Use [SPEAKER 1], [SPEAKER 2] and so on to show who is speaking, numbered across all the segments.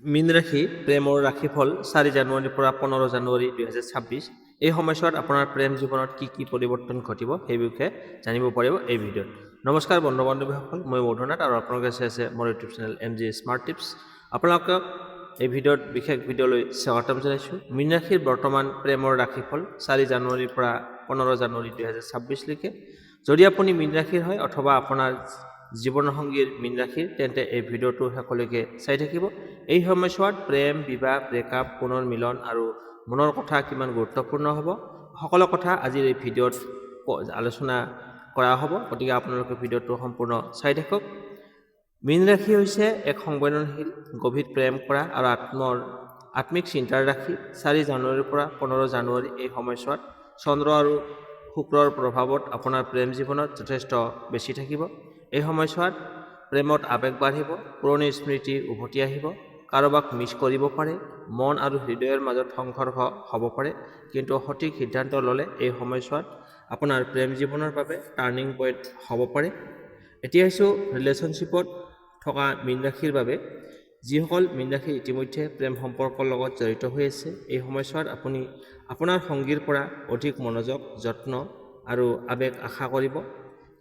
[SPEAKER 1] মীন ৰাশি প্ৰেমৰ ৰাশিফল 4 জানুৱাৰীৰ পৰা 15 জানুৱাৰী 2026। এই সময়ছোৱাত আপোনাৰ প্ৰেম জীৱনত কি কি পৰিৱৰ্তন ঘটিব সেই বিষয়ে জানিব পাৰিব এই ভিডিঅ'ত। নমস্কাৰ বন্ধু বান্ধৱীসকল, মই মধুনাথ আৰু আপোনালোকে চাই আছে মোৰ YouTube channel MG smart tips. আপোনালোকক এই ভিডিঅ'ত বিশেষ ভিডিঅ'লৈ স্বাগতম জনাইছোঁ। মীন ৰাশিৰ বৰ্তমান প্ৰেমৰ ৰাশিফল 4 জানুৱাৰীৰ পৰা 15 জানুৱাৰী 2026লৈকে। যদি আপুনি মীন ৰাশিৰ হয় অথবা আপোনাৰ জীৱনসংগীৰ মীন ৰাশিৰ, তেন্তে এই ভিডিঅ'টো শেষলৈকে চাই থাকিব। এই সময়ছোৱাত প্ৰেম, বিবাহ, ব্ৰেকআপ, পুনৰ মিলন আৰু মনৰ কথা কিমান গুৰুত্বপূৰ্ণ হ'ব, সকলো কথা আজিৰ এই ভিডিঅ'ত আলোচনা কৰা হ'ব। গতিকে আপোনালোকে ভিডিঅ'টো সম্পূৰ্ণ চাই থাকক। মীন ৰাশি হৈছে এক সংবেদনশীল, গভীৰ প্ৰেম কৰা আৰু আত্মিক চিন্তাৰ ৰাশি। 4 জানুৱাৰীৰ পৰা 15 জানুৱাৰী এই সময়ছোৱাত চন্দ্ৰ আৰু শুক্ৰৰ প্ৰভাৱত আপোনাৰ প্ৰেম জীৱনত যথেষ্ট বেছি থাকিব। এই সময়ছোৱাত প্ৰেমত আৱেগ বাঢ়িব, পুৰণি স্মৃতি উভতি আহিব, কাৰোবাক মিছ কৰিব পাৰে, মন আৰু হৃদয়ৰ মাজত সংঘৰ্ষ হ'ব পাৰে। কিন্তু সঠিক সিদ্ধান্ত ল'লে এই সময়ছোৱাত আপোনাৰ প্ৰেম জীৱনৰ বাবে টাৰ্ণিং পইণ্ট হ'ব পাৰে। এতিয়া আহিছোঁ ৰিলেশ্যনশ্বিপত থকা মীন ৰাশিৰ বাবে। যিসকল মীন ৰাশি ইতিমধ্যে প্ৰেম সম্পৰ্কৰ লগত জড়িত হৈ আছে, এই সময়ছোৱাত আপুনি আপোনাৰ সংগীৰ পৰা অধিক মনোযোগ, যত্ন আৰু আৱেগ আশা কৰিব।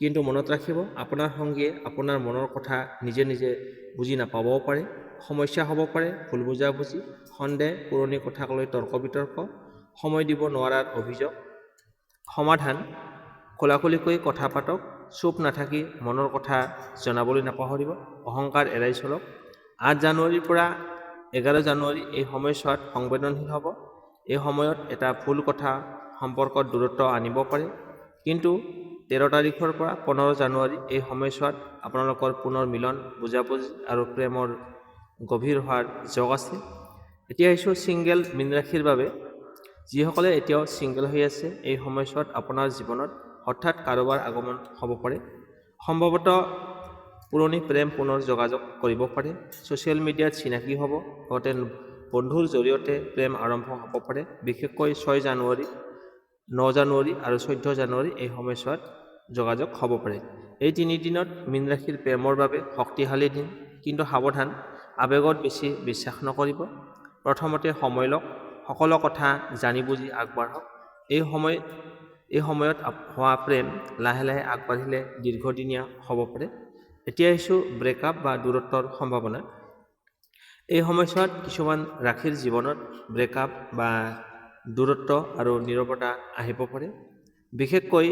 [SPEAKER 1] কিন্তু মনত ৰাখিব, আপোনাৰ সংগীয়ে আপোনাৰ মনৰ কথা নিজে নিজে বুজি নাপাবও পাৰে। সমস্যা হ'ব পাৰে ভুল বুজাবুজি, সন্দেহ, পুৰণি কথাক লৈ তৰ্ক বিতৰ্ক, সময় দিব নোৱাৰাৰ অভিযোগ। সমাধান: খোলাখুলিকৈ কথা পাতক, চুপ নাথাকি মনৰ কথা জনাবলৈ নাপাহৰিব, অহংকাৰ এৰাই চলক। 8 জানুৱাৰীৰ পৰা 11 জানুৱাৰী এই সময়ছোৱাত সংবেদনশীল হ'ব। এই সময়ত এটা ভুল কথা সম্পৰ্কত দূৰত্ব আনিব পাৰে। কিন্তু 13 তাৰিখৰ পৰা 15 জানুৱাৰী এই সময়ছোৱাত আপোনালোকৰ পুনৰ মিলন, বুজাবুজি আৰু প্ৰেমৰ গভীৰ হোৱাৰ যোগ আছে। এতিয়া আহিছোঁ ছিংগেল মীন ৰাশিৰ বাবে। যিসকলে এতিয়াও ছিংগল হৈ আছে, এই সময়ছোৱাত আপোনাৰ জীৱনত হঠাৎ কাৰোবাৰ আগমন হ'ব পাৰে। সম্ভৱতঃ পুৰণি প্ৰেম পুনৰ যোগাযোগ কৰিব পাৰে। ছ'চিয়েল মিডিয়াত চিনাকি হ'ব, লগতে বন্ধুৰ জৰিয়তে প্ৰেম আৰম্ভ হ'ব পাৰে। বিশেষকৈ 6 জানুৱাৰী, 9 জানুৱাৰী আৰু 14 জানুৱাৰী এই সময়ছোৱাত যোগাযোগ হ'ব পাৰে। এই 3 দিনত মীন ৰাশিৰ প্ৰেমৰ বাবে শক্তিশালী দিন, কিন্তু সাৱধান, আৱেগত বেছি বিশ্বাস নকৰিব। প্ৰথমতে সময় লওক, সকলো কথা জানি বুজি আগবাঢ়ক। এই সময়ত হোৱা প্ৰেম লাহে লাহে আগবাঢ়িলে দীৰ্ঘদিনীয়া হ'ব পাৰে। এতিয়া আহিছোঁ ব্ৰেকআপ বা দূৰত্বৰ সম্ভাৱনা। এই সময়ছোৱাত কিছুমান ৰাশিৰ জীৱনত ব্ৰেকআপ বা দূৰত্ব আৰু নীৰৱতা আহিব পাৰে। বিশেষকৈ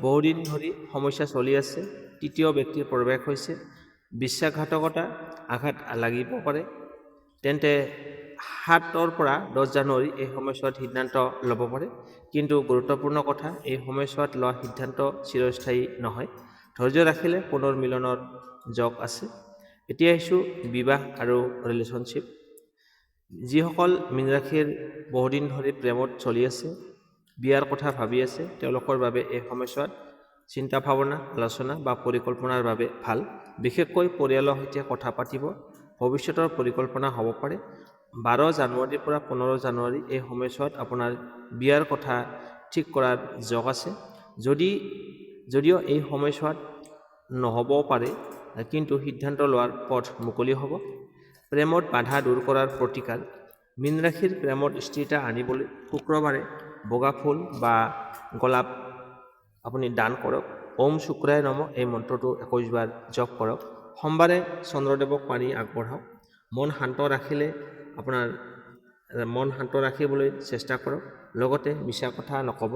[SPEAKER 1] বহুদিন ধৰি সমস্যা চলি আছে, তৃতীয় ব্যক্তিৰ প্ৰৱেশ হৈছে, বিশ্বাসঘাতকতা, আঘাত লাগিব পাৰে। তেন্তে 7 পৰা 10 জানুৱাৰী এই সময়ছোৱাত সিদ্ধান্ত ল'ব পাৰে। কিন্তু গুৰুত্বপূৰ্ণ কথা, এই সময়ছোৱাত লোৱা সিদ্ধান্ত চিৰস্থায়ী নহয়। ধৈৰ্য ৰাখিলে পুনৰ মিলনৰ যোগ আছে। এতিয়া আহিছোঁ বিবাহ আৰু ৰিলেশ্যনশ্বিপ। যিসকল মীন ৰাশিৰ বহুদিন ধৰি প্ৰেমত চলি আছে, বিয়াৰ কথা ভাবি আছে, তেওঁলোকৰ বাবে এই সময়ছোৱাত চিন্তা ভাৱনা, আলোচনা বা পৰিকল্পনাৰ বাবে ভাল। বিশেষকৈ পৰিয়ালৰ সৈতে কথা পাতিব, ভৱিষ্যতৰ পৰিকল্পনা হ'ব পাৰে। 12 জানুৱাৰীৰ পৰা 15 জানুৱাৰী এই সময়ছোৱাত আপোনাৰ বিয়াৰ কথা ঠিক কৰাৰ যোগ আছে। যদিও এই সময়ছোৱাত নহ'বও পাৰে, কিন্তু সিদ্ধান্ত লোৱাৰ পথ মুকলি হ'ব। প্ৰেমত বাধা দূৰ কৰাৰ প্ৰতিকাৰ: মীন ৰাশিৰ প্ৰেমত স্থিৰতা আনিবলৈ শুক্ৰবাৰে বগা ফুল বা গোলাপ আপুনি দান কৰক। ওম শুক্ৰায় নমঃ এই মন্ত্ৰটো 21 বাৰ জপ কৰক। সোমবাৰে চন্দ্ৰদেৱক পানী আগবঢ়াওক। মন শান্ত ৰাখিবলৈ চেষ্টা কৰক। লগতে মিছা কথা নক'ব।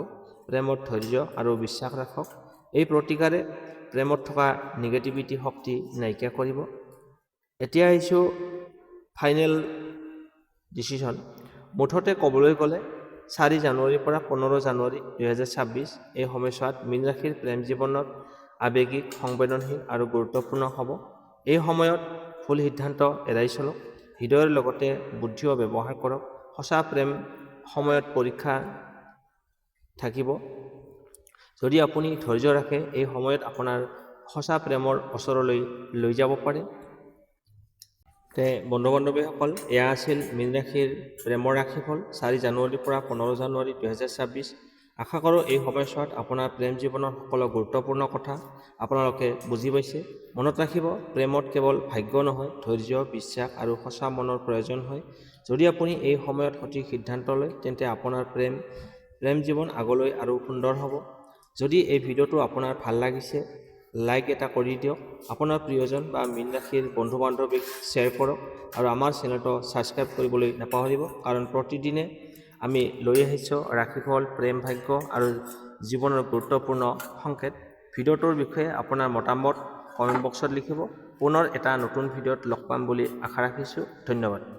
[SPEAKER 1] প্ৰেমত ধৈৰ্য আৰু বিশ্বাস ৰাখক। এই প্ৰতিকাৰে প্ৰেমত থকা নিগেটিভিটি শক্তি নাইকিয়া কৰিব। এতিয়া আহিছোঁ ফাইনেল ডিচিশ্যন। মুঠতে ক'বলৈ গ'লে 4 জানুৱাৰীৰ পৰা 15 জানুৱাৰী 2026 এই সময়ছোৱাত মীন ৰাশিৰ প্ৰেম জীৱনত আৱেগিক, সংবেদনশীল আৰু গুৰুত্বপূৰ্ণ হ'ব। এই সময়ত ভুল সিদ্ধান্ত এৰাই চলক। হৃদয়ৰ লগতে বুদ্ধিও ব্যৱহাৰ কৰক। সঁচা প্ৰেম সময়ত পৰীক্ষা থাকিব। যদি আপুনি ধৈৰ্য ৰাখে, এই সময়ত আপোনাৰ সঁচা প্ৰেমৰ ওচৰলৈ লৈ যাব পাৰে। বন্ধু বান্ধৱীসকল, এয়া আছিল মীন ৰাশিৰ প্ৰেমৰ ৰাশিফল 4 জানুৱাৰীৰ পৰা 15 জানুৱাৰী 2026। আশা কৰোঁ এই সময়ছোৱাত আপোনাৰ প্ৰেম জীৱনৰ সকলো গুৰুত্বপূৰ্ণ কথা আপোনালোকে বুজি পাইছে। মনত ৰাখিব, প্ৰেমত কেৱল ভাগ্য নহয়, ধৈৰ্য, বিশ্বাস আৰু সঁচা মনৰ প্ৰয়োজন হয়। যদি আপুনি এই সময়ত সঠিক সিদ্ধান্ত লয়, তেন্তে আপোনাৰ প্ৰেম জীৱন আগলৈ আৰু সুন্দৰ হ'ব। যদি এই ভিডিঅ'টো আপোনাৰ ভাল লাগিছে, লাইক এটা কৰি দিয়ক। আপোনাৰ প্ৰিয়জন বা মীন ৰাশিৰ বন্ধু বান্ধৱীক শ্বেয়াৰ কৰক আৰু আমাৰ চেনেলটো ছাবস্ক্ৰাইব কৰিবলৈ নাপাহৰিব, কাৰণ প্ৰতিদিনে আমি লৈ আহিছোঁ ৰাশিফল, প্ৰেম, ভাগ্য আৰু জীৱনৰ গুৰুত্বপূৰ্ণ সংকেত। ভিডিঅ'টোৰ বিষয়ে আপোনাৰ মতামত কমেণ্ট বক্সত লিখিব। পুনৰ এটা নতুন ভিডিঅ'ত লগ পাম বুলি আশা ৰাখিছোঁ। ধন্যবাদ।